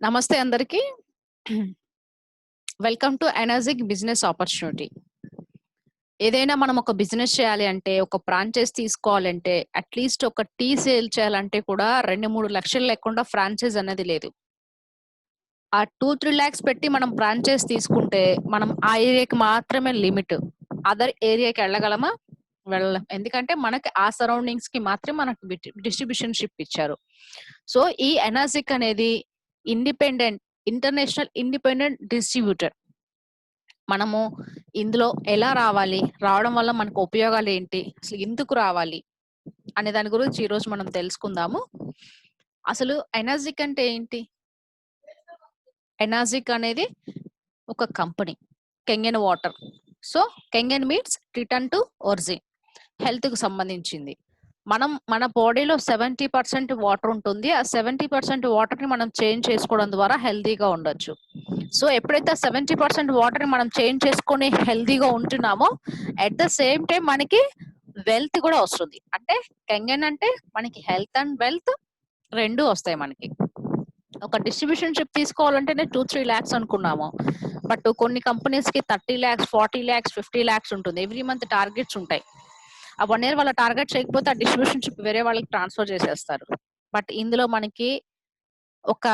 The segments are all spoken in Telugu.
నమస్తే అందరికి. Welcome to energetic business opportunity. ఏదైనా మనం ఒక బిజినెస్ చేయాలి అంటే, ఒక ఫ్రాంచైజ్ తీసుకోవాలంటే, అట్లీస్ట్ ఒక టీ సేల్ చేయాలంటే కూడా 2-3 లక్షలు లేకుండా ఫ్రాంచైజ్ అనేది లేదు. ఆ 2-3 లాక్స్ పెట్టి మనం ఫ్రాంచైజ్ తీసుకుంటే, మనం ఆ ఏరియాకి మాత్రమే లిమిట్. అదర్ ఏరియాకి వెళ్ళగలమా? వెళ్ళలేం. ఎందుకంటే మనకి ఆ సరౌండింగ్స్‌కి మాత్రమే మనకు డిస్ట్రిబ్యూషన్‌షిప్ ఇచ్చారు. సో, ఈ ఎనర్జిక్ అనేది ఇంటర్నేషనల్ ఇండిపెండెంట్ డిస్ట్రిబ్యూటర్. మనము ఇందులో ఎలా రావాలి? రావడం వల్ల మనకు ఉపయోగాలేంటి? అసలు ఎందుకు రావాలి? అనే దాని గురించి ఈరోజు మనం తెలుసుకుందాము. అసలు ఎనర్జిక్ అంటే ఏంటి? ఎనర్జిక్ అనేది ఒక company. Kangen water. So, Kangen means return to origin. హెల్త్‌కి సంబంధించింది. మన బాడీలో 70% వాటర్ ఉంటుంది. ఆ 70% వాటర్‌ని మనం చేంజ్ చేసుకోవడం ద్వారా హెల్తీగా ఉండొచ్చు. సో, ఎప్పుడైతే 70% వాటర్‌ని మనం చేంజ్ చేసుకొని హెల్తీగా ఉంటున్నామో, అట్ ద సేమ్ టైమ్ మనకి వెల్త్ కూడా వస్తుంది. అంటే కెంగెన్ అంటే మనకి హెల్త్ అండ్ వెల్త్ 2 వస్తాయి మనకి. ఒక డిస్ట్రిబ్యూషన్‌షిప్ తీసుకోవాలంటేనే 2-3 లాక్స్ అనుకున్నాము. బట్ కొన్ని కంపెనీస్‌కి 30 లాక్స్, 40 లాక్స్, 50 లాక్స్ ఉంటుంది. ఎవ్రీ మంత్ టార్గెట్స్ ఉంటాయి. ఆ 1 ఇయర్ వాళ్ళ టార్గెట్ చేయకపోతే ఆ డిస్ట్రిబ్యూషన్‌షిప్ వేరే వాళ్ళకి ట్రాన్స్‌ఫర్ చేసేస్తారు. బట్ ఇందులో మనకి ఒక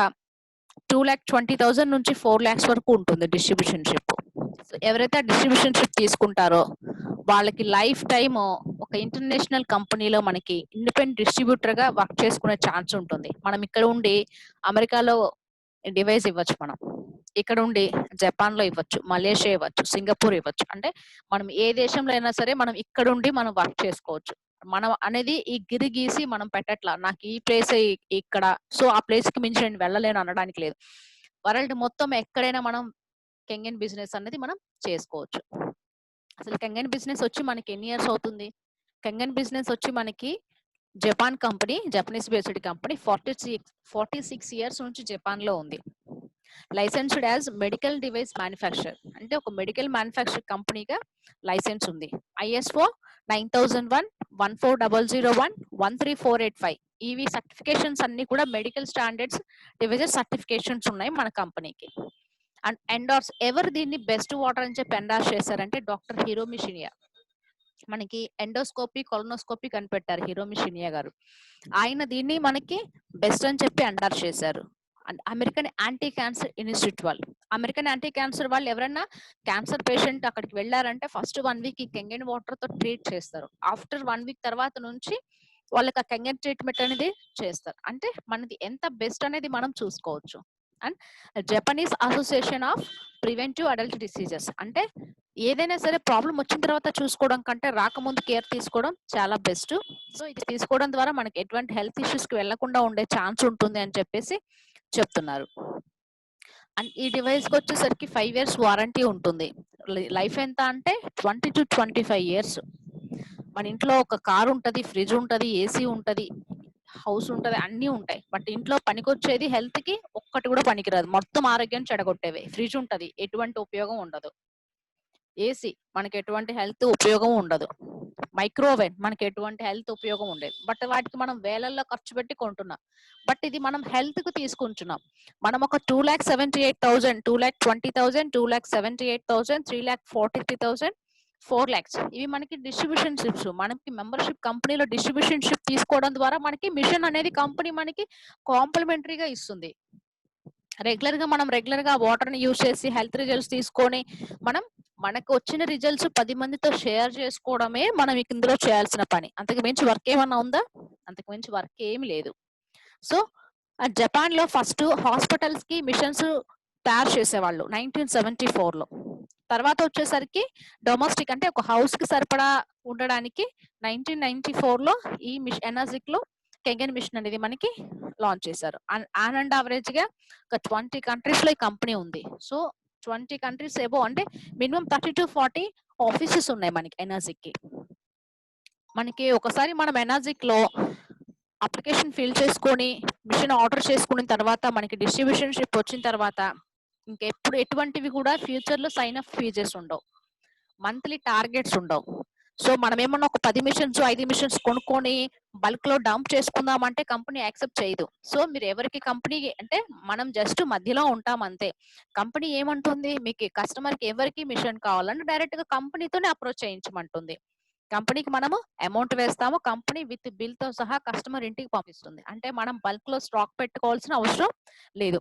2,20,000 నుంచి 4 లాక్స్ వరకు ఉంటుంది డిస్ట్రిబ్యూషన్‌షిప్. సో, ఎవరైతే ఆ డిస్ట్రిబ్యూషన్‌షిప్ తీసుకుంటారో వాళ్ళకి లైఫ్ టైమ్ ఒక ఇంటర్నేషనల్ కంపెనీలో మనకి ఇండిపెండెంట్ డిస్ట్రిబ్యూటర్‌గా వర్క్ చేసుకునే ఛాన్స్ ఉంటుంది. మనం ఇక్కడ ఉండి అమెరికాలో డివైస్ ఇవ్వచ్చు మనం. ఇక్కడ ఉండి జపాన్‌లో ఇవ్వచ్చు, మలేషియా ఇవ్వచ్చు, సింగపూర్ ఇవ్వచ్చు. అంటే మనం ఏ దేశంలో అయినా సరే మనం ఇక్కడుండి మనం వర్క్ చేసుకోవచ్చు. మనం అనేది ఈ గిరి గీసి మనం పెట్టట్లా. నాకు ఈ ప్లేసే ఇక్కడ. సో, ఆ ప్లేస్‌కి మించి నేను వెళ్ళలేను అనడానికి లేదు. వరల్డ్ మొత్తం ఎక్కడైనా మనం కెంగెన్ బిజినెస్ అనేది మనం చేసుకోవచ్చు. అసలు కెంగెన్ బిజినెస్ వచ్చి మనకి ఎన్ని ఇయర్స్ అవుతుంది? కెంగెన్ బిజినెస్ వచ్చి మనకి Japan company, Japanese based company 46 years నుంచి జపాన్‌లో ఉంది. Licensed as medical device manufacturer. అంటే ఒక మెడికల్ మ్యానుఫ్యాక్చర్ కంపెనీగా లైసెన్స్ ఉంది. ఐఎస్ఓ 9001, 14001, 13485 ఇవి సర్టిఫికేషన్స్ అన్ని కూడా మెడికల్ స్టాండర్డ్స్ డివైజెస్ సర్టిఫికేషన్స్ ఉన్నాయి మన కంపెనీకి. అండ్ ఎండార్స్ ఎవరు దీన్ని బెస్ట్ వాటర్ అని చెప్పి ఎండార్స్ చేశారంటే డాక్టర్ హిరోమి షినియా. మనకి ఎండోస్కోపీ, కొలనోస్కోపీ కనిపెట్టారు హిరోమి షినియా గారు. ఆయన దీన్ని మనకి బెస్ట్ అని చెప్పి ఎండార్స్ చేశారు. And American anti cancer institute వాళ్ళు. అమెరికన్ యాంటీ క్యాన్సర్ వాళ్ళు ఎవరన్నా క్యాన్సర్ పేషెంట్ అక్కడికి వెళ్ళారంటే ఫస్ట్ 1 వీక్ ఈ కెంగెన్ వాటర్ తో ట్రీట్ చేస్తారు. ఆఫ్టర్ 1 వీక్ తర్వాత నుంచి వాళ్ళకి ఆ కెంగెన్ ట్రీట్మెంట్ అనేది చేస్తారు. అంటే మనది ఎంత బెస్ట్ అనేది మనం చూసుకోవచ్చు. And Japanese association of preventive adult diseases. అంటే ఏదైనా సరే ప్రాబ్లం వచ్చిన తర్వాత చూసుకోవడం కంటే రాకముందు కేర్ తీసుకోవడం చాలా బెస్ట్. సో, ఇది తీసుకోవడం ద్వారా మనకి ఎటువంటి హెల్త్ ఇష్యూస్ కి వెళ్లకుండా ఉండే ఛాన్స్ ఉంటుంది అని చెప్పేసి చెప్తున్నారు. అండ్ ఈ డివైస్ కి వచ్చేసరికి 5 ఇయర్స్ వారంటీ ఉంటుంది. లైఫ్ ఎంత అంటే 20-25 ఇయర్స్. మన ఇంట్లో ఒక కార్ ఉంటది, ఫ్రిడ్జ్ ఉంటది, ఏసీ ఉంటది, హౌస్ ఉంటది, అన్నీ ఉంటాయి. బట్ ఇంట్లో పనికొచ్చేది హెల్త్ కి ఒక్కటి కూడా పనికిరాదు. మొత్తం ఆరోగ్యం చెడగొట్టేవే. ఫ్రిడ్జ్ ఉంటది, ఎటువంటి ఉపయోగం ఉండదు. ఏసీ మనకి ఎటువంటి హెల్త్ ఉపయోగం ఉండదు. మైక్రోవేవ్ మనకి ఎటువంటి హెల్త్ ఉపయోగం ఉండేది. బట్ వాటికి మనం వేలల్లో ఖర్చు పెట్టి కొంటున్నాం. బట్ ఇది మనం హెల్త్ కు తీసుకుంటున్నాం. మనం ఒక 2,78,000, 2,20,000, 2,78,000, 3,43,000, 4 lakhs ఇవి మనకి డిస్ట్రిబ్యూషన్ షిప్స్. మనకి మెంబర్షిప్ కంపెనీలో డిస్ట్రిబ్యూషన్ షిప్ తీసుకోవడం ద్వారా మనకి మిషన్ అనేది కంపెనీ మనకి కాంప్లిమెంటరీగా ఇస్తుంది. మనం రెగ్యులర్ గా వాటర్ ని యూజ్ చేసి హెల్త్ రిజల్ట్స్ తీసుకొని మనకు వచ్చిన రిజల్ట్స్ 10 మందితో షేర్ చేసుకోవడమే మనం ఇందులో చేయాల్సిన పని. అంతకు మించి వర్క్ ఏమన్నా ఉందా? అంతకు మించి వర్క్ ఏమి లేదు. సో, జపాన్ లో ఫస్ట్ హాస్పిటల్స్ కి మిషన్స్ తయారు చేసేవాళ్ళు 1974లో. తర్వాత వచ్చేసరికి డొమెస్టిక్ అంటే ఒక హౌస్ కి సరిపడా ఉండడానికి 1994లో ఈ ఎనర్జిక్ లో కెంగెన్ మిషన్ అనేది మనకి లాంచ్ చేశారు. అండ్ యావరేజ్ గా ఒక 20 కంట్రీస్ లో ఈ కంపెనీ ఉంది. సో 20 కంట్రీస్ ఏవో అంటే మినిమం 30-40 ఆఫీసెస్ ఉన్నాయి మనకి ఎనర్జిక్. మనకి ఒకసారి మనం ఎనర్జిక్ లో అప్లికేషన్ ఫిల్ చేసుకొని మిషన్ ఆర్డర్ చేసుకున్న తర్వాత మనకి డిస్ట్రిబ్యూషన్ షిప్ వచ్చిన తర్వాత ఇంకెప్పుడు ఎటువంటివి కూడా ఫ్యూచర్ లో సైన్ అప్ ఫీజెస్ ఉండవు. మంత్లీ టార్గెట్స్ ఉండవు. సో మనం ఏమన్నా ఒక 10 మిషన్స్ 5 మిషన్స్ కొనుక్కొని బల్క్ లో డంప్ చేసుకుందాం అంటే కంపెనీ యాక్సెప్ట్ చేయదు. సో మీరు ఎవరికి కంపెనీ అంటే మనం జస్ట్ మధ్యలో ఉంటాం అంతే. కంపెనీ ఏమంటుంది, మీకు కస్టమర్ కి ఎవరికి మిషన్ కావాలంటే డైరెక్ట్ గా కంపెనీతోనే అప్రోచ్ చేయించమంటుంది. కంపెనీకి మనము అమౌంట్ వేస్తాము, కంపెనీ విత్ బిల్ తో సహా కస్టమర్ ఇంటికి పంపిస్తుంది. అంటే మనం బల్క్ లో స్టాక్ పెట్టుకోవాల్సిన అవసరం లేదు.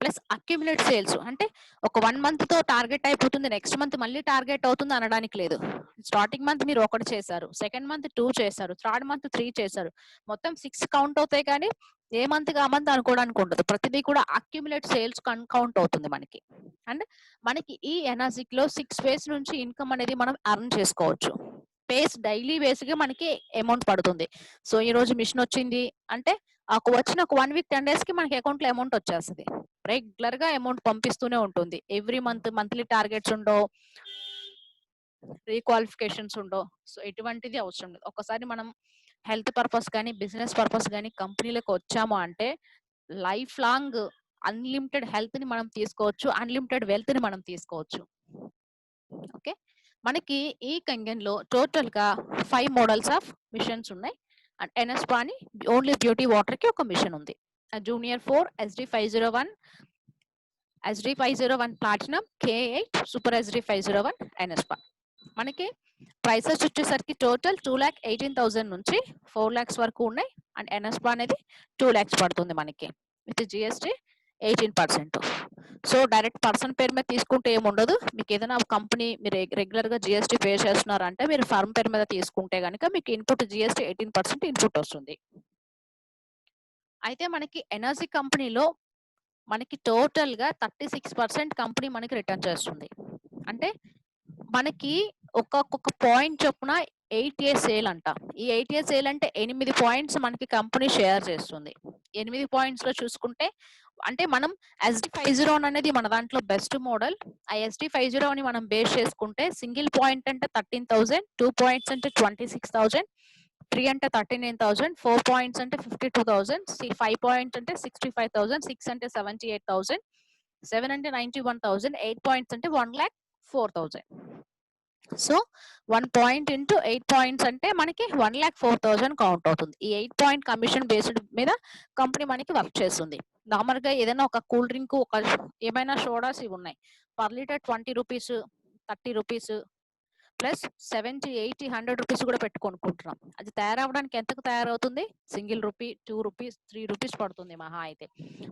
ప్లస్ అక్యుములేట్ సేల్స్ అంటే ఒక 1 మంత్ తో టార్గెట్ అయిపోతుంది, నెక్స్ట్ మంత్ మళ్ళీ టార్గెట్ అవుతుంది అనడానికి లేదు. స్టార్టింగ్ మంత్ మీరు 1 చేశారు, సెకండ్ మంత్ 2 చేశారు, థర్డ్ మంత్ 3 చేశారు, మొత్తం 6 కౌంట్ అవుతాయి కానీ ఏ మంత్ గా మంత్ అనుకోవడానికి ఉండదు. ప్రతిదీ కూడా అక్యుములేట్ సేల్స్ కౌంట్ అవుతుంది మనకి. అండ్ మనకి ఈ ఎనర్జిక్ లో 6 వేస్ నుంచి ఇన్కమ్ అనేది మనం ఎర్న్ చేసుకోవచ్చు. డైలీ బేస్ గా మనకి అమౌంట్ పడుతుంది. సో ఈ రోజు మిషన్ వచ్చింది అంటే వచ్చిన ఒక 1 వీక్ 10 డేస్ కి మనకి అకౌంట్ లో అమౌంట్ వచ్చేస్తుంది. రెగ్యులర్ గా అమౌంట్ పంపిస్తూనే ఉంటుంది. ఎవ్రీ మంత్ మంత్లీ టార్గెట్స్ ఉండవు, రీక్వాలిఫికేషన్స్ ఉండవు. సో ఎటువంటిది అవసరం లేదు. ఒకసారి మనం హెల్త్ పర్పస్ కానీ బిజినెస్ పర్పస్ కానీ కంపెనీలకు వచ్చాము అంటే లైఫ్ లాంగ్ అన్లిమిటెడ్ హెల్త్ ని మనం తీసుకోవచ్చు, అన్లిమిటెడ్ వెల్త్ ని మనం తీసుకోవచ్చు. ఓకే, మనకి ఈ కంగన్ లో టోటల్ గా 5 మోడల్స్ ఆఫ్ మిషన్స్ ఉన్నాయి. అండ్ ఎన్ఎస్పా అని ఓన్లీ బ్యూటీ వాటర్ కి ఒక మిషన్ ఉంది. Junior 4, SD501, SD501 platinum, K8, super SD501 ఎన్ఎస్పా. మనకి ప్రైసెస్ వచ్చేసరికి టోటల్ 2,18,000 నుంచి 4 lakhs వరకు ఉన్నాయి. అండ్ ఎన్ఎస్పా అనేది 2 lakhs పడుతుంది మనకి with GST 18%. So direct person పేరు మీద తీసుకుంటే ఏముండదు. మీకు ఏదైనా కంపెనీ మీరు రెగ్యులర్ గా జిఎస్టీ పే చేస్తున్నారంటే మీరు ఫర్మ్ పేరు మీద తీసుకుంటే కనుక మీకు ఇన్పుట్ జిఎస్టీ 18% ఇన్పుట్ వస్తుంది. అయితే మనకి ఎనర్జీ కంపెనీలో మనకి టోటల్ గా 36% కంపెనీ మనకి రిటర్న్ చేస్తుంది. అంటే మనకి ఒక్కొక్క పాయింట్ చొప్పున 8A సేల్ అంట. ఈ 8A సేల్ అంటే 8 పాయింట్స్ మనకి కంపెనీ షేర్ చేస్తుంది. 8 పాయింట్స్ లో చూసుకుంటే అంటే మనం SD501 అనేది మన దాంట్లో బెస్ట్ మోడల్. ఆ SD501 మనం బేస్ చేసుకుంటే సింగిల్ పాయింట్ అంటే 13,000, 2 పాయింట్స్ అంటే 26,000, 3 అంటే 39,000, 4 పాయింట్స్ అంటే 52,000, 5 పాయింట్స్ అంటే 65,000, 6 అంటే 78,000, 7 అంటే 91,000, 8 పాయింట్స్ అంటే 1,04,000. సో 1 పాయింట్ ఇంటూ 8 పాయింట్స్ అంటే మనకి 1,04,000 కౌంట్ అవుతుంది. ఈ 8 పాయింట్ కమిషన్ బేస్డ్ మీద కంపెనీ మనకి వర్క్ చేస్తుంది. నార్మల్ గా ఏదైనా ఒక కూల్ డ్రింక్ ఒక ఏమైనా సోడాస్ ఇవి ఉన్నాయి, per litre 20 rupees, 30 rupees plus 70, 80, 100 rupees కూడా పెట్టుకొనుకుంటున్నాం. అది తయారవడానికి ఎంతకు తయారవుతుంది? సింగిల్ రూపీ, 2 రూపీస్, 3 రూపీస్ పడుతుంది మహా అయితే.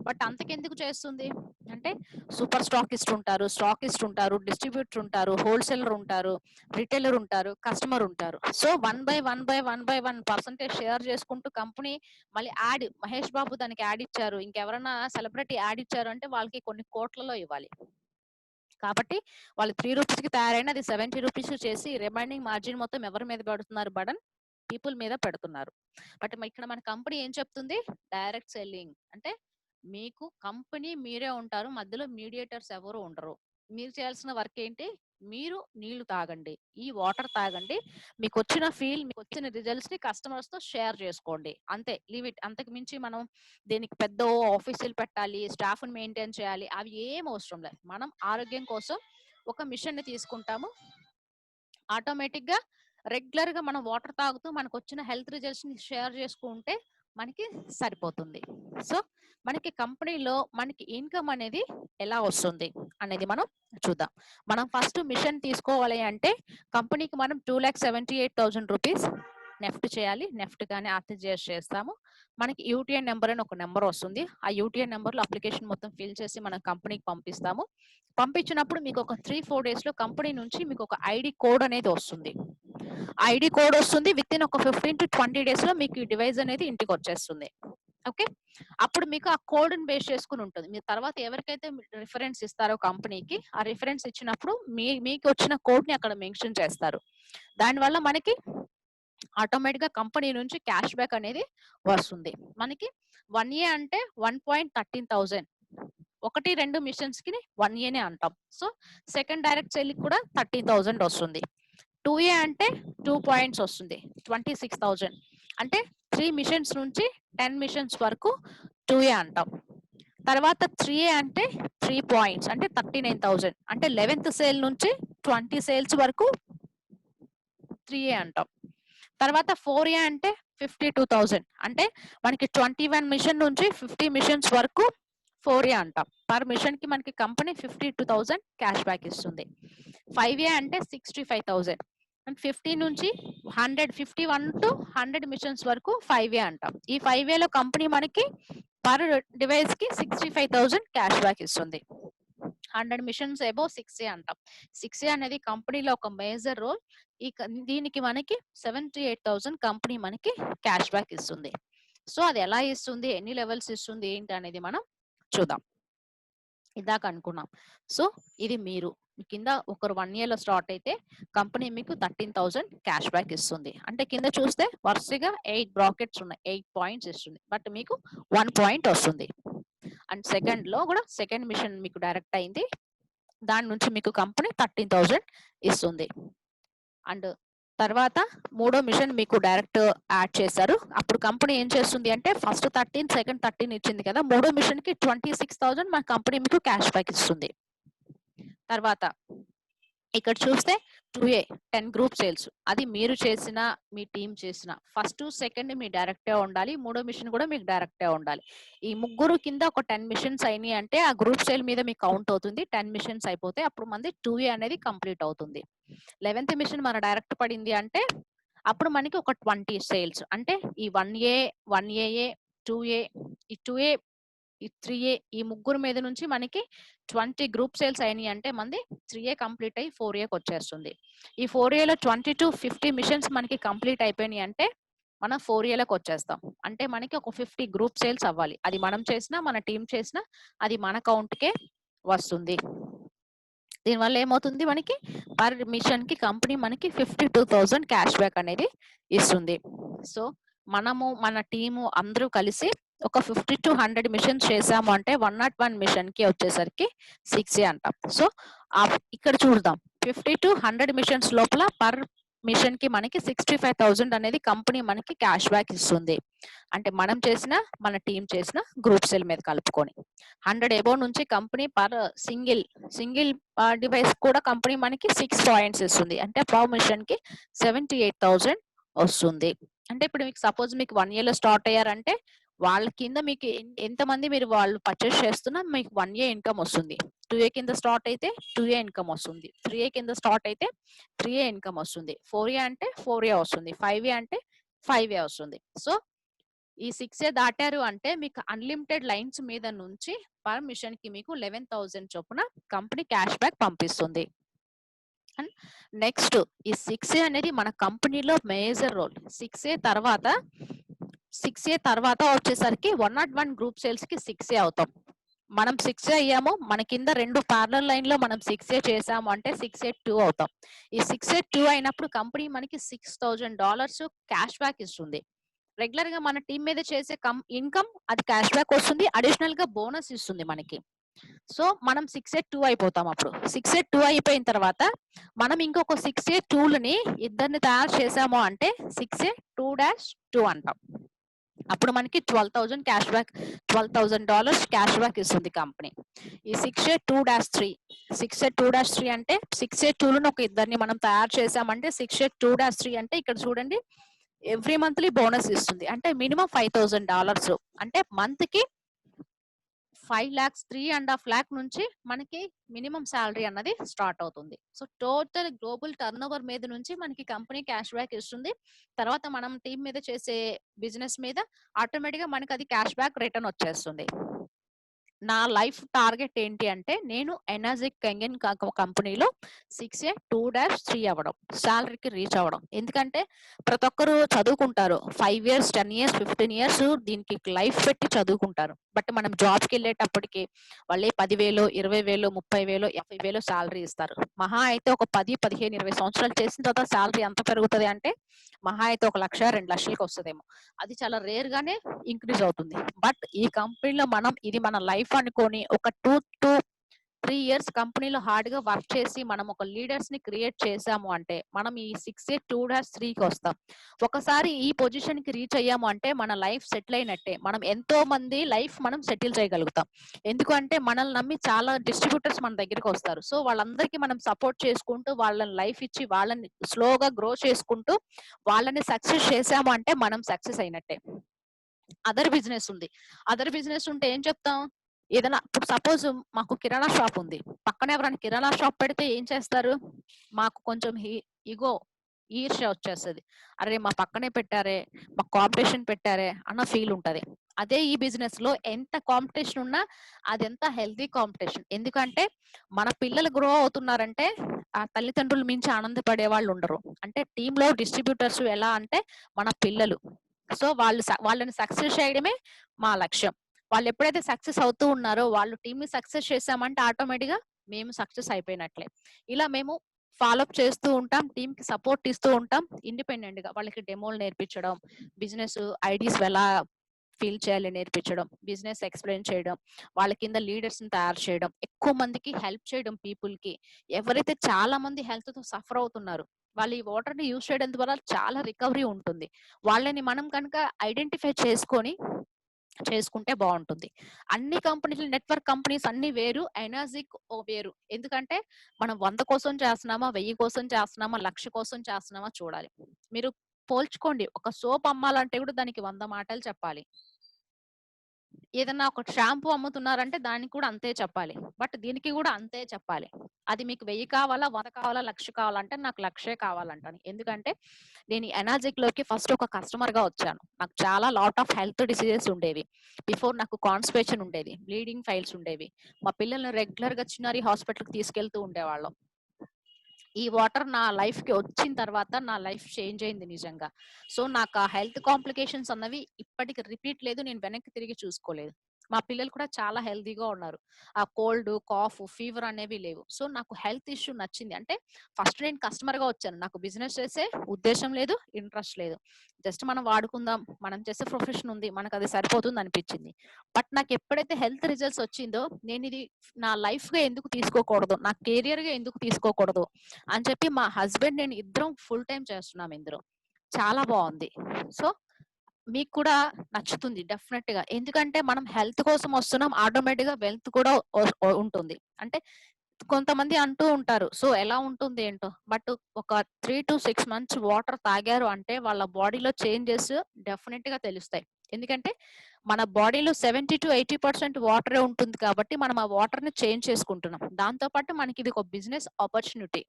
బట్ అంతకెందుకు చేస్తుంది అంటే సూపర్ స్టాకిస్ట్ ఉంటారు, డిస్ట్రిబ్యూటర్ ఉంటారు, హోల్సేలర్ ఉంటారు, రిటైలర్ ఉంటారు, కస్టమర్ ఉంటారు. సో 1/1 షేర్ చేసుకుంటూ కంపెనీ మళ్ళీ యాడ్, మహేష్ బాబు దానికి యాడ్ ఇచ్చారు, ఇంకెవరైనా సెలబ్రిటీ యాడ్ ఇచ్చారు అంటే వాళ్ళకి కొన్ని కోట్లలో ఇవ్వాలి. కాబట్టి వాళ్ళు 3 రూపీస్ కి తయారైన అది 70 రూపీస్ చేసి రిమైనింగ్ మార్జిన్ మొత్తం ఎవరి మీద పెడుతున్నారు? బర్డన్ పీపుల్ మీద పెడుతున్నారు. బట్ ఇక్కడ మన కంపెనీ ఏం చెప్తుంది? డైరెక్ట్ సెల్లింగ్ అంటే మీకు కంపెనీ మీరే ఉంటారు, మధ్యలో మీడియేటర్స్ ఎవరు ఉండరు. మీరు చేయాల్సిన వర్క్ ఏంటి? మీరు నీళ్లు తాగండి, ఈ వాటర్ తాగండి, మీకు వచ్చిన మీకు వచ్చిన రిజల్ట్స్ ని కస్టమర్స్ తో షేర్ చేసుకోండి, అంతే. Leave it. అంతకు మించి మనం దీనికి పెద్ద ఆఫీసులు పెట్టాలి, స్టాఫ్ ని మెయింటైన్ చేయాలి, అవి ఏం అవసరం లేదు. మనం ఆరోగ్యం కోసం ఒక మిషన్ ని తీసుకుంటాము, ఆటోమేటిక్ గా రెగ్యులర్ గా మనం వాటర్ తాగుతూ మనకు వచ్చిన హెల్త్ రిజల్ట్స్ ని షేర్ చేసుకుంటే మనకి సరిపోతుంది. సో మనకి కంపెనీలో మనకి ఇన్కమ్ అనేది ఎలా వస్తుంది అనేది మనం చూద్దాం. మనం ఫస్ట్ మిషన్ తీసుకోవాలి అంటే కంపెనీకి మనం 2,78,000 రూపీస్ నెఫ్ట్ చేయాలి. నెఫ్ట్ కానీ ఆర్టీజీఎస్ చేస్తాము. మనకి యూటీఎన్ నెంబర్ అని ఒక నెంబర్ వస్తుంది. ఆ యూటీఎన్ నెంబర్ లో అప్లికేషన్ మొత్తం ఫిల్ చేసి మనం కంపెనీకి పంపిస్తాము. పంపించినప్పుడు మీకు ఒక 3-4 డేస్ లో కంపెనీ నుంచి మీకు ఒక ఐడి కోడ్ అనేది వస్తుంది. ఐడి కోడ్ వస్తుంది. విత్ ఇన్ ఒక 15 to 20 డేస్ లో మీకు ఈ డివైస్ అనేది ఇంటికి వచ్చేస్తుంది. ఓకే, అప్పుడు మీకు ఆ కోడ్ ని బేస్ చేసుకుని ఉంటుంది. మీరు తర్వాత ఎవరికైతే రిఫరెన్స్ ఇస్తారో కంపెనీకి, ఆ రిఫరెన్స్ ఇచ్చినప్పుడు మీకు వచ్చిన కోడ్ ని అక్కడ మెన్షన్ చేస్తారు. దానివల్ల మనకి ఆటోమేటిక్ గా కంపెనీ నుంచి క్యాష్ బ్యాక్ అనేది వస్తుంది. మనకి 1A అంటే 1,13,000, 1-2 మిషన్స్ కి 1A నే అంటాం. సో సెకండ్ డైరెక్ట్ సేల్ కూడా 30,000 వస్తుంది. 2A అంటే 2 పాయింట్స్ వస్తుంది, 26,000. అంటే 3 మిషన్స్ నుంచి 10 మిషన్స్ వరకు 2A అంటాం. తర్వాత 3A అంటే 3 పాయింట్స్ అంటే 39,000. అంటే 11th సేల్ నుంచి 20 సేల్స్ వరకు 3A అంటాం. తర్వాత 4A అంటే 52,000 అంటే మనకి 21 మిషన్ నుంచి 50 మిషన్స్ వరకు 4A అంటాం. పర్ మిషన్ కి మనకి కంపెనీ 52,000 క్యాష్ బ్యాక్ ఇస్తుంది. 5A అంటే 65,000 అండ్ 50 నుంచి 51 టు 100 మిషన్స్ వరకు 5A అంటాం. ఈ 5A లో కంపెనీ మనకి పర్ డివైస్ కి 65,000 క్యాష్ బ్యాక్ ఇస్తుంది. 100 మిషన్స్ అబోవ్ 6A అంటాం. 6A అనేది కంపెనీలో ఒక మేజర్ రోల్. దీనికి మనకి 78,000 కంపెనీ మనకి క్యాష్ బ్యాక్ ఇస్తుంది. సో అది ఎలా ఇస్తుంది, ఎన్ని లెవెల్స్ ఇస్తుంది ఏంటి అనేది మనం చూద్దాం. ఇదాక అనుకున్నాం. సో ఇది మీరు కింద ఒకరు 1 year లో స్టార్ట్ అయితే కంపెనీ మీకు 13,000 క్యాష్ బ్యాక్ ఇస్తుంది. అంటే కింద చూస్తే వరుసగా 8 బ్రాకెట్స్ ఉన్నాయి, 8 పాయింట్స్ ఇస్తుంది. బట్ మీకు 1 పాయింట్ వస్తుంది. అండ్ సెకండ్ లో కూడా సెకండ్ మిషన్ మీకు డైరెక్ట్ అయింది, దాని నుంచి మీకు కంపెనీ 13,000 ఇస్తుంది. అండ్ తర్వాత మూడో మిషన్ మీకు డైరెక్ట్ యాడ్ చేశారు, అప్పుడు కంపెనీ ఏం చేస్తుంది అంటే ఫస్ట్ 13 సెకండ్ 13 ఇచ్చింది కదా, మూడో మిషన్ కి 26,000 మన కంపెనీ మీకు క్యాష్ బ్యాక్ ఇస్తుంది. తర్వాత ఇక్కడ చూస్తే 2A 10 గ్రూప్ సేల్స్, అది మీరు చేసిన మీ టీం చేసిన ఫస్ట్ సెకండ్ మీ డైరెక్టే ఉండాలి, మూడో మిషన్ కూడా మీకు డైరెక్టే ఉండాలి. ఈ ముగ్గురు కింద ఒక 10 మిషన్స్ అయినాయి అంటే ఆ గ్రూప్ సేల్ మీద మీకు కౌంట్ అవుతుంది. 10 మిషన్స్ అయిపోతే అప్పుడు మనది 2A అనేది కంప్లీట్ అవుతుంది. 11th మిషన్ మన డైరెక్ట్ పడింది అంటే అప్పుడు మనకి ఒక 20 సేల్స్, అంటే ఈ 1A 1AA 2A ఈ 2A ఈ 3A ఈ ముగ్గురు మీద నుంచి మనకి 20 గ్రూప్ సేల్స్ అయినాయి అంటే మనది 3A కంప్లీట్ అయ్యి 4Aకి వచ్చేస్తుంది. ఈ 4Aలో 20 to 50 మిషన్స్ మనకి కంప్లీట్ అయిపోయినాయి అంటే మనం 4Aలోకి వచ్చేస్తాం. అంటే మనకి ఒక 50 గ్రూప్ సేల్స్ అవ్వాలి. అది మనం చేసినా మన టీం చేసినా అది మన కౌంట్కే వస్తుంది. దీనివల్ల ఏమవుతుంది, మనకి పర్ మిషన్ కి కంపెనీ మనకి 52,000 క్యాష్ బ్యాక్ అనేది ఇస్తుంది. సో మనము మన టీము అందరూ కలిసి ఒక 50 to 100 మిషన్స్ చేసాము అంటే 101 మిషన్ కి వచ్చేసరికి 6A అంటాం. సో ఇక్కడ చూద్దాం, 50 to 100 మిషన్స్ లోపల పర్ మిషన్ కి మనకి 65,000 అనేది కంపెనీ మనకి క్యాష్ బ్యాక్ ఇస్తుంది. అంటే మనం చేసిన మన టీం చేసిన గ్రూప్ సెల్ మీద కలుపుకొని 100 అబోవ్ నుంచి కంపెనీ పర్ సింగిల్ డివైస్ కూడా కంపెనీ మనకి 6 పాయింట్స్ ఇస్తుంది. అంటే పర్ మిషన్ కి 78,000 వస్తుంది. అంటే ఇప్పుడు మీకు సపోజ్ మీకు 1 year లో స్టార్ట్ అయ్యారంటే వాళ్ళ కింద మీకు ఎంతమంది మీరు వాళ్ళు పర్చేస్ చేస్తున్నా మీకు 1A ఇన్కమ్ వస్తుంది. 2A కింద స్టార్ట్ అయితే 2A ఇన్కమ్ వస్తుంది. 3A కింద స్టార్ట్ అయితే 3A ఇన్కమ్ వస్తుంది. 4A అంటే 4A వస్తుంది. 5A అంటే 5A వస్తుంది. సో ఈ 6A దాటారు అంటే మీకు అన్లిమిటెడ్ లైన్స్ మీద నుంచి పర్ మిషన్ కి మీకు 11,000 చొప్పున కంపెనీ క్యాష్ బ్యాక్ పంపిస్తుంది. అండ్ నెక్స్ట్ ఈ 6A అనేది మన కంపెనీలో మేజర్ రోల్. 6A తర్వాత వచ్చేసరికి 101 గ్రూప్ సేల్స్ కి 6A అవుతాం. మనం 6A అయ్యాము, మన కింద 2 పార్లర్ లైన్ లో మనం 6A చేసాము అంటే 6A 2 అవుతాం. ఈ 6A 2 అయినప్పుడు కంపెనీ మనకి $6,000 క్యాష్ బ్యాక్ ఇస్తుంది. రెగ్యులర్ గా మన టీం మీద చేసే ఇన్కమ్ అది క్యాష్ బ్యాక్ వస్తుంది, అడిషనల్ గా బోనస్ ఇస్తుంది మనకి. సో మనం 6A 2 అయిపోతాం. అప్పుడు 6A 2 అయిపోయిన తర్వాత మనం ఇంకొక 6A 2లని ఇద్దరిని తయారు చేసాము అంటే 6A 2-2 అంటాం. అప్పుడు మనకి $12,000 క్యాష్ బ్యాక్ ఇస్తుంది కంపెనీ. ఈ 6A 2-3 అంటే 6A 2లను ఒక ఇద్దరిని మనం తయారు చేసామంటే 6A 2-3 అంటే ఇక్కడ చూడండి ఎవ్రీ మంత్లీ బోనస్ ఇస్తుంది. అంటే మినిమం $5,000, అంటే మంత్ కి 5 lakhs 3.5 lakh నుంచి మనకి మినిమం శాలరీ అన్నది స్టార్ట్ అవుతుంది. So total global turn over మీద నుంచి మనకి కంపెనీ క్యాష్ బ్యాక్ ఇస్తుంది. తర్వాత మనం టీం మీద చేసే బిజినెస్ మీద ఆటోమేటిక్ గా మనకి అది క్యాష్ బ్యాక్ రిటర్న్ వచ్చేస్తుంది. నా లైఫ్ టార్గెట్ ఏంటి అంటే నేను ఎనర్జిక్ కెంగన్ కంపెనీలో 6A 2-3 అవ్వడం, శాలరీకి రీచ్ అవ్వడం. ఎందుకంటే ప్రతి ఒక్కరు చదువుకుంటారు 5 years 10 years 15 years దీనికి లైఫ్ పెట్టి చదువుకుంటారు. బట్ మనం జాబ్కి వెళ్ళేటప్పటికి వాళ్ళే 10,000 20,000 30,000 50,000 శాలరీ ఇస్తారు. మహా అయితే ఒక 10 15 20 సంవత్సరాలు చేసిన తర్వాత శాలరీ ఎంత పెరుగుతుంది అంటే మహా అయితే 1,00,000 2,00,000కి వస్తుందేమో. అది చాలా రేర్ గానే ఇంక్రీజ్ అవుతుంది. బట్ ఈ కంపెనీలో మనం ఇది మన లైఫ్ అనుకొని ఒక 2 to 3 ఇయర్స్ కంపెనీలో హార్డ్‌గా వర్క్ చేసి మనం ఒక లీడర్స్‌ని క్రియేట్ చేసాము అంటే, మనం ఈ 682-3కి వస్తాం. ఒకసారి ఈ పొజిషన్‌కి రీచ్ అయ్యాము అంటే మన లైఫ్ సెటిల్ అయినట్టే. మనం ఎంతో మంది లైఫ్ మనం సెటిల్ చేయగలుగుతాం. ఎందుకంటే మనల్ని నమ్మి చాలా డిస్ట్రిబ్యూటర్స్ మన దగ్గరికొస్తారు. సో, వాళ్ళందరికీ మనం సపోర్ట్ చేసుకుంటూ, వాళ్ళని లైఫ్ ఇచ్చి, వాళ్ళని స్లోగా గ్రో చేసుకుంటూ, వాళ్ళని సక్సెస్ చేసాము అంటే మనం సక్సెస్ అయినట్టే. అదర్ బిజినెస్ ఉంది. అదర్ బిజినెస్ ఉంటే ఏం చెప్తాం? ఏదైనా ఇప్పుడు సపోజ్ మాకు కిరాణా షాప్ ఉంది. పక్కన ఎవరైనా కిరాణా షాప్ పెడితే ఏం చేస్తారు? మాకు కొంచెం ఇగో, ఈర్ష్య వచ్చేస్తది. అరే! మా పక్కనే పెట్టారే, మాకు కాంపిటీషన్ పెట్టారే అన్న ఫీల్ ఉంటది. అదే ఈ బిజినెస్‌లో ఎంత కాంపిటీషన్ ఉన్నా అదెంత హెల్తీ కాంపిటీషన్. ఎందుకంటే మన పిల్లలు గ్రో అవుతున్నారంటే ఆ తల్లిదండ్రులు మించి ఆనందపడే వాళ్ళు ఉండరు. అంటే టీమ్‌లో డిస్ట్రిబ్యూటర్స్ ఎలా అంటే మన పిల్లలు. సో, వాళ్ళని సక్సెస్ చేయడమే మా లక్ష్యం. వాళ్ళెప్పుడైతే సక్సెస్ అవుతూ ఉన్నారో, వాళ్ళు టీమ్‌ని సక్సెస్ చేసామంటే ఆటోమేటిక్‌గా మేము సక్సెస్ అయిపోయినట్లే. ఇలా మేము ఫాలో అప్ చేస్తూ ఉంటాం. టీమ్‌కి సపోర్ట్ ఇస్తూ ఉంటాం. ఇండిపెండెంట్‌గా వాళ్ళకి డెమోలు నేర్పించడం, బిజినెస్ ఐడీస్ ఎలా ఫీల్ చేయాలి నేర్పించడం, బిజినెస్ ఎక్స్‌ప్లెయిన్ చేయడం, వాళ్ళ కింద లీడర్స్‌ని తయారు చేయడం, ఎక్కువ మందికి హెల్ప్ చేయడం పీపుల్‌కి. ఎవరైతే చాలా మంది హెల్త్‌తో సఫర్ అవుతున్నారు, వాళ్ళు ఈ వాటర్‌ని యూజ్ చేయడం ద్వారా చాలా రికవరీ ఉంటుంది. వాళ్ళని మనం కనుక ఐడెంటిఫై చేసుకుంటే బావుంటుంది. అన్ని కంపెనీలు నెట్వర్క్ కంపెనీస్ అన్నీ వేరు. ఎనర్జిక్ వేరు. ఎందుకంటే మనం 100 కోసం చేస్తున్నామా, 1000 కోసం చేస్తున్నామా, 1,00,000 కోసం చేస్తున్నామా చూడాలి. మీరు పోల్చుకోండి. ఒక సోప్ అమ్మాలంటే కూడా దానికి 100 మాటలు చెప్పాలి. ఏదన్నా ఒక షాంపూ అమ్ముతున్నారంటే దానికి కూడా అంతే చెప్పాలి. బట్ దీనికి కూడా అంతే చెప్పాలి. అది మీకు 1000 కావాలా, 100 కావాలా, 1,00,000 కావాలంటే నాకు 1,00,000 కావాలంటాను. ఎందుకంటే నేను ఈ ఎనర్జిక్‌లోకి ఫస్ట్ ఒక కస్టమర్‌గా వచ్చాను. నాకు చాలా లాట్ ఆఫ్ హెల్త్ డిసీజెస్ ఉండేవి. బిఫోర్ నాకు కాన్‌స్టిపేషన్ ఉండేది. బ్లీడింగ్ ఫైల్స్ ఉండేవి. మా పిల్లల్ని రెగ్యులర్‌గా చిన్నారి హాస్పిటల్‌కి తీసుకెళ్తూ ఉండేవాళ్ళం. ఈ వాటర్ నా లైఫ్‌కి వచ్చిన తర్వాత నా లైఫ్ చేంజ్ అయింది నిజంగా. సో, నాకు ఆ హెల్త్ కాంప్లికేషన్స్ అన్నవి ఇప్పటికి రిపీట్ లేదు. నేను వెనక్కి తిరిగి చూసుకోలేదు. మా పిల్లలు కూడా చాలా హెల్తీగా ఉన్నారు. ఆ కోల్డ్, కాఫ్, ఫీవర్ అనేవి లేవు. సో, నాకు హెల్త్ ఇష్యూ నచ్చింది. అంటే ఫస్ట్ నేను కస్టమర్‌గా వచ్చాను. నాకు బిజినెస్ చేసే ఉద్దేశ్యం లేదు, ఇంట్రెస్ట్ లేదు. జస్ట్ మనం వాడుకుందాం. మనం చేసే ప్రొఫెషన్ ఉంది. మనకది సరిపోతుంది అనిపించింది. బట్ నాకెప్పుడైతే హెల్త్ రిజల్ట్స్ వచ్చిందో నేనిది నా లైఫ్‌గా ఎందుకు తీసుకోకూడదు? నా కెరియర్‌గా ఎందుకు తీసుకోకూడదు? అని చెప్పి మా హస్బెండ్ నేను ఇద్దరం ఫుల్ టైమ్ చేస్తున్నాం ఇందులో. చాలా బావుంది. సో, మీకు కూడా నచ్చుతుంది డెఫినెట్‌గా. ఎందుకంటే మనం హెల్త్ కోసం వస్తున్నాం. ఆటోమేటిక్‌గా వెల్త్ కూడా ఉంటుంది. అంటే కొంతమంది అంటూ ఉంటారు. సో, ఎలా ఉంటుంది ఏంటో. బట్ ఒక 3-6 మంత్స్ వాటర్ తాగారు అంటే వాళ్ళ బాడీలో చేంజెస్ డెఫినెట్‌గా తెలుస్తాయి. ఎందుకంటే మన బాడీలో 70-80% వాటరే ఉంటుంది కాబట్టి మనం ఆ వాటర్‌ని చేంజ్ చేసుకుంటున్నాం. దాంతో పాటు మనకిది ఒక బిజినెస్ ఆపర్చునిటీ.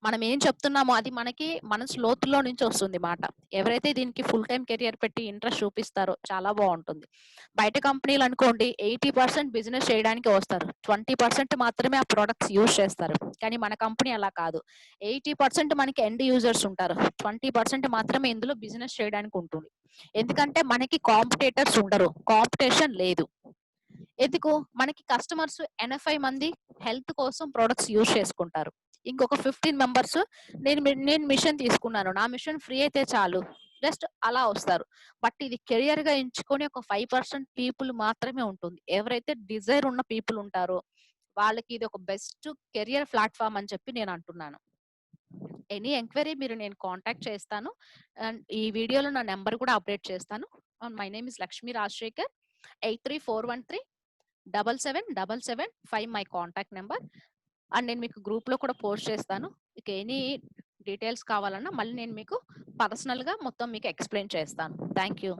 మనం ఏం చెప్తున్నామో అది మనకి మనసు లోతుల్లో నుంచి వస్తుంది మాట. ఎవరైతే దీనికి ఫుల్ టైమ్ కెరియర్ పెట్టి ఇంట్రెస్ట్ చూపిస్తారో చాలా బావుంటుంది. బయట కంపెనీలు అనుకోండి 80% బిజినెస్ చేయడానికి వస్తారు. 20% మాత్రమే ఆ ప్రొడక్ట్స్ యూజ్ చేస్తారు. కానీ మన కంపెనీ అలా కాదు. 80% మనకి ఎండ్ యూజర్స్ ఉంటారు. 20% మాత్రమే ఇందులో బిజినెస్ చేయడానికి ఉంటుంది. ఎందుకంటే మనకి కాంపిటీటర్స్ ఉండరు. కాంపిటీషన్ లేదు. ఎందుకు? మనకి కస్టమర్స్ 80 మంది హెల్త్ కోసం ప్రొడక్ట్స్ యూజ్ చేసుకుంటారు. ఇంకొక 15 మెంబర్స్ నేను మిషన్ తీసుకున్నాను. నా మిషన్ ఫ్రీ అయితే చాలు. జస్ట్ అలా వస్తారు. బట్ ఇది కెరియర్‌గా ఎంచుకొని ఒక 5% పీపుల్ మాత్రమే ఉంటుంది. ఎవరైతే డిజైర్ ఉన్న పీపుల్ ఉంటారో వాళ్ళకి ఇది ఒక బెస్ట్ కెరియర్ ప్లాట్‌ఫార్మ్ అని చెప్పి నేను అంటున్నాను. ఎనీ ఎంక్వైరీ నేను కాంటాక్ట్ చేస్తాను. అండ్ ఈ వీడియోలో నా నంబర్ కూడా అప్డేట్ చేస్తాను. My name is Lakshmi Rajasekhar. 8341377775 my contact number. And నేను మీకు గ్రూప్‌లో కూడా పోస్ట్ చేస్తాను. మీకు ఎనీ డీటెయిల్స్ కావాలన్నా మళ్ళీ నేను మీకు పర్సనల్‌గా మొత్తం మీకు ఎక్స్‌ప్లెయిన్ చేస్తాను. Thank you.